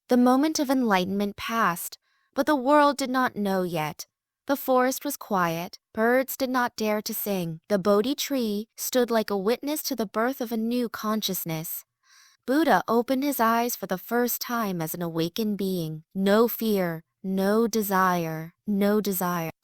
The moment of enlightenment passed, but the world did not know yet. The forest was quiet, birds did not dare to sing. The Bodhi tree stood like a witness to the birth of a new consciousness. Buddha opened his eyes for the first time as an awakened being. No fear, no desire,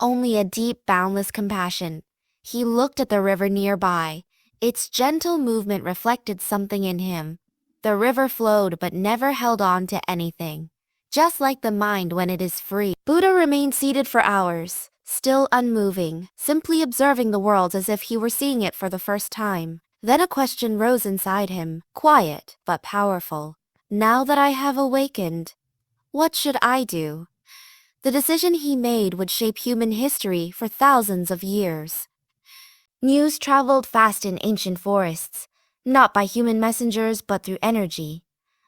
only a deep, boundless compassion. He looked at the river nearby. Its gentle movement reflected something in him. The river flowed but never held on to anything. Just like the mind when it is free. Buddha remained seated for hours, still unmoving, simply observing the world as if he were seeing it for the first time. Then a question rose inside him, quiet but powerful. Now that I have awakened, what should I do? The decision he made would shape human history for thousands of years. News traveled fast in ancient forests, not by human messengers but through energy.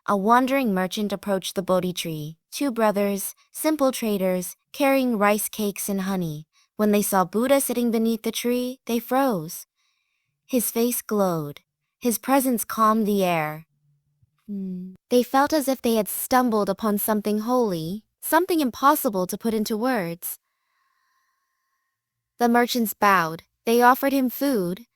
A wandering merchant approached the Bodhi tree. Two brothers, simple traders, carrying rice cakes and honey. When they saw Buddha sitting beneath the tree, they froze. His face glowed. His presence calmed the air. They felt as if they had stumbled upon something holy, something impossible to put into words. The merchants bowed. They offered him food.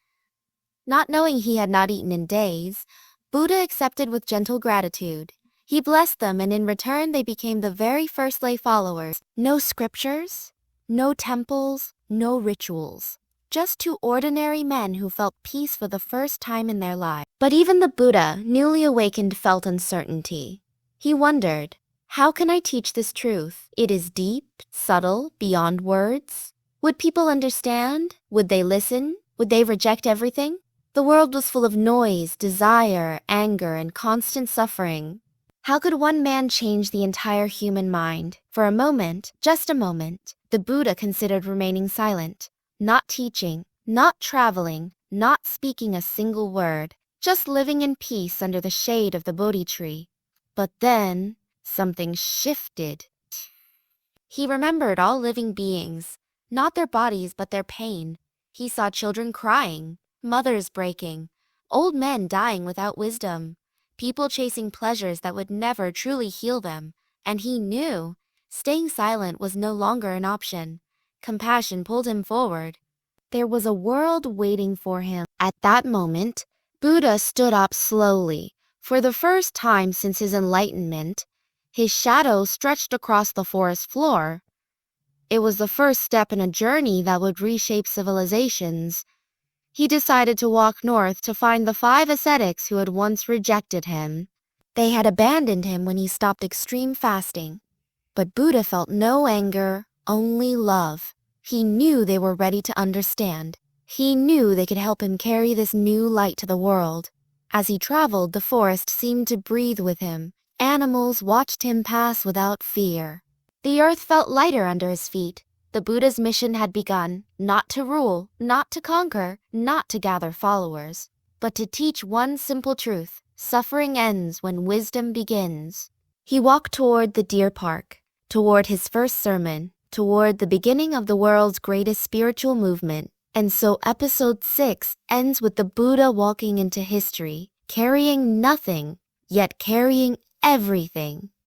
Not knowing he had not eaten in days, Buddha accepted with gentle gratitude. He blessed them, and in return they became the very first lay followers. No scriptures, no temples, no rituals. Just two ordinary men who felt peace for the first time in their lives. But even the Buddha, newly awakened, felt uncertainty. He wondered, how can I teach this truth? It is deep, subtle, beyond words. Would people understand? Would they listen? Would they reject everything? The world was full of noise, desire, anger, and constant suffering. How could one man change the entire human mind? For a moment, just a moment, the Buddha considered remaining silent. Not teaching, not traveling, not speaking a single word, just living in peace under the shade of the Bodhi tree. But then, something shifted. He remembered all living beings, not their bodies but their pain. He saw children crying, mothers breaking, old men dying without wisdom, people chasing pleasures that would never truly heal them, and he knew staying silent was no longer an option. Compassion pulled him forward. There was a world waiting for him. At that moment, Buddha stood up slowly. For the first time since his enlightenment, his shadow stretched across the forest floor. It was the first step in a journey that would reshape civilizations. He decided to walk north to find the 5 ascetics who had once rejected him. They had abandoned him when he stopped extreme fasting. But Buddha felt no anger, only love. He knew they were ready to understand. He knew they could help him carry this new light to the world. As he traveled, the forest seemed to breathe with him. Animals watched him pass without fear. The earth felt lighter under his feet. The Buddha's mission had begun, not to rule, not to conquer, not to gather followers, but to teach one simple truth: suffering ends when wisdom begins. He walked toward the deer park, toward his first sermon, toward the beginning of the world's greatest spiritual movement. And so episode 6 ends with the Buddha walking into history, carrying nothing, yet carrying everything.